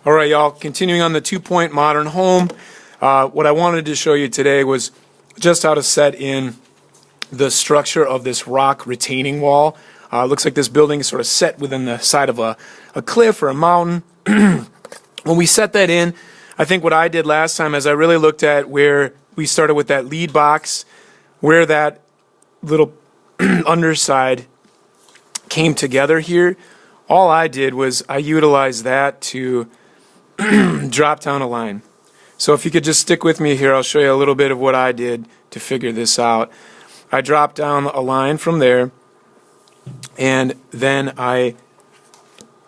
All right, y'all, continuing on the 2-point modern home. What I wanted to show you today was just how to set in the structure of this rock retaining wall. Looks like this building is sort of set within the side of a cliff or a mountain. When we set that in, I think what I did last time is I really looked at where we started with that lead box, where that little underside came together here. All I did was I utilized that to drop down a line. So if you could just stick with me here, I'll show you a little bit of what I did to figure this out. I dropped down a line from there, and then I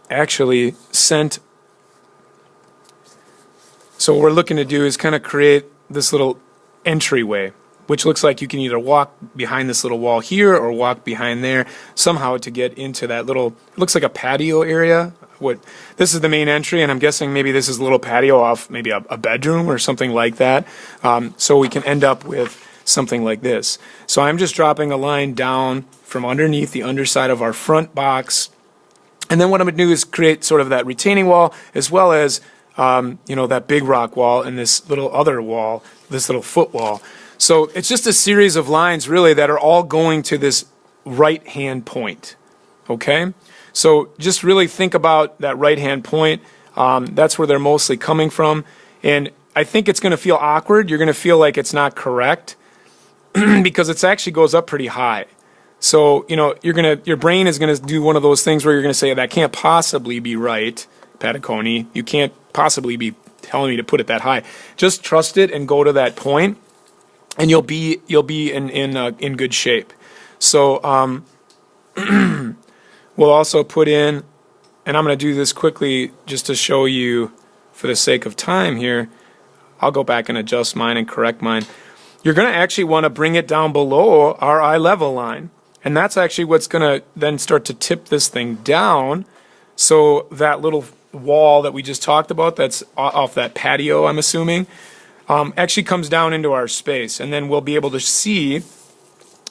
actually sent. So what we're looking to do is kind of create this little entryway, which looks like you can either walk behind this little wall here or walk behind there somehow to get into that little, it looks like a patio area. This is the main entry, and I'm guessing maybe this is a little patio off maybe a bedroom or something like that. So we can end up with something like this. So I'm just dropping a line down from underneath the underside of our front box, and then what I'm going to do is create sort of that retaining wall as well as that big rock wall and this little other wall, this little foot wall. So it's just a series of lines really that are all going to this right hand point. Okay? So just really think about that right hand point. That's where they're mostly coming from. And I think it's going to feel awkward. You're going to feel like it's not correct because it actually goes up pretty high. So, your brain is going to do one of those things where you're going to say, that can't possibly be right, Pataconi. You can't possibly be telling me to put it that high. Just trust it and go to that point, and you'll be in good shape. So we'll also put in, and I'm going to do this quickly just to show you for the sake of time here. I'll go back and adjust mine and correct mine. You're going to actually want to bring it down below our eye level line. And that's actually what's going to then start to tip this thing down. So that little wall that we just talked about, that's off that patio, I'm assuming, actually comes down into our space. And then we'll be able to see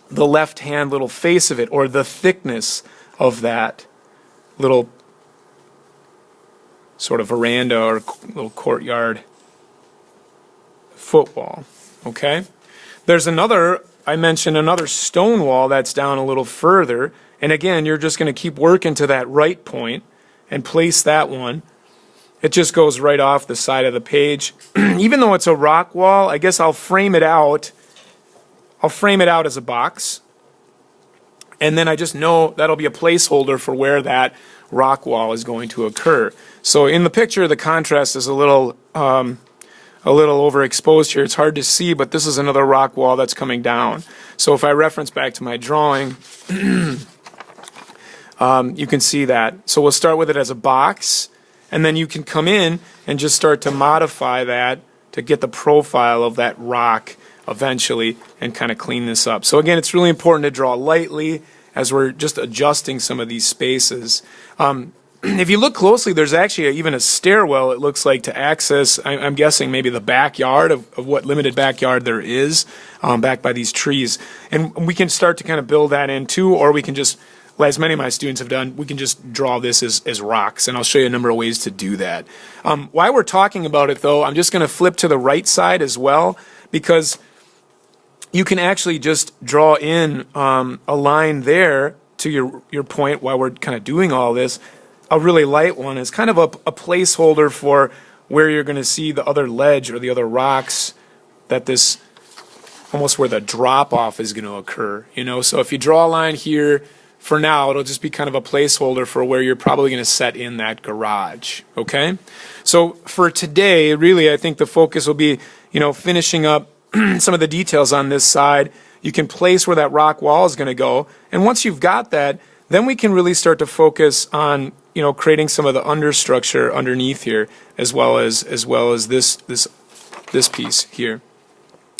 the left-hand little face of it, or the thickness of that little sort of veranda or little courtyard foot wall. Okay? There's I mentioned another stone wall that's down a little further, and again, you're just going to keep working to that right point and place that one. It just goes right off the side of the page. Even though it's a rock wall, I guess I'll frame it out. I'll frame it out as a box, and then I just know that'll be a placeholder for where that rock wall is going to occur. So in the picture, the contrast is a little overexposed here. It's hard to see, but this is another rock wall that's coming down. So if I reference back to my drawing, you can see that. So we'll start with it as a box, and then you can come in and just start to modify that to get the profile of that rock eventually and kind of clean this up. So again, it's really important to draw lightly as we're just adjusting some of these spaces. If you look closely, there's actually even a stairwell, it looks like, to access, I'm guessing, maybe the backyard of what limited backyard there is back by these trees. And we can start to kind of build that in too, or we can just, as many of my students have done, we can just draw this as rocks, and I'll show you a number of ways to do that. While we're talking about it, though, I'm just going to flip to the right side as well, because you can actually just draw in a line there to your point while we're kind of doing all this. A really light one is kind of a placeholder for where you're going to see the other ledge or the other rocks, that this, almost where the drop off is going to occur. So if you draw a line here, for now, it'll just be kind of a placeholder for where you're probably going to set in that garage. Okay? So for today, really, I think the focus will be, finishing up some of the details on this side. You can place where that rock wall is going to go, and once you've got that, then we can really start to focus on creating some of the understructure underneath here, as well as this piece here.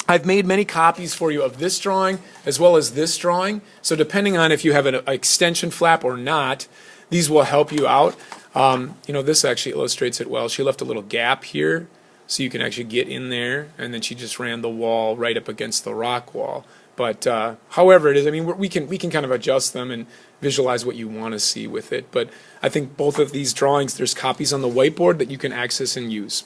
I've made many copies for you of this drawing as well as this drawing. So depending on if you have an extension flap or not, these will help you out. This actually illustrates it well. She left a little gap here so you can actually get in there, and then she just ran the wall right up against the rock wall. But however it is, I mean, we can kind of adjust them and visualize what you want to see with it. But I think both of these drawings, there's copies on the whiteboard that you can access and use.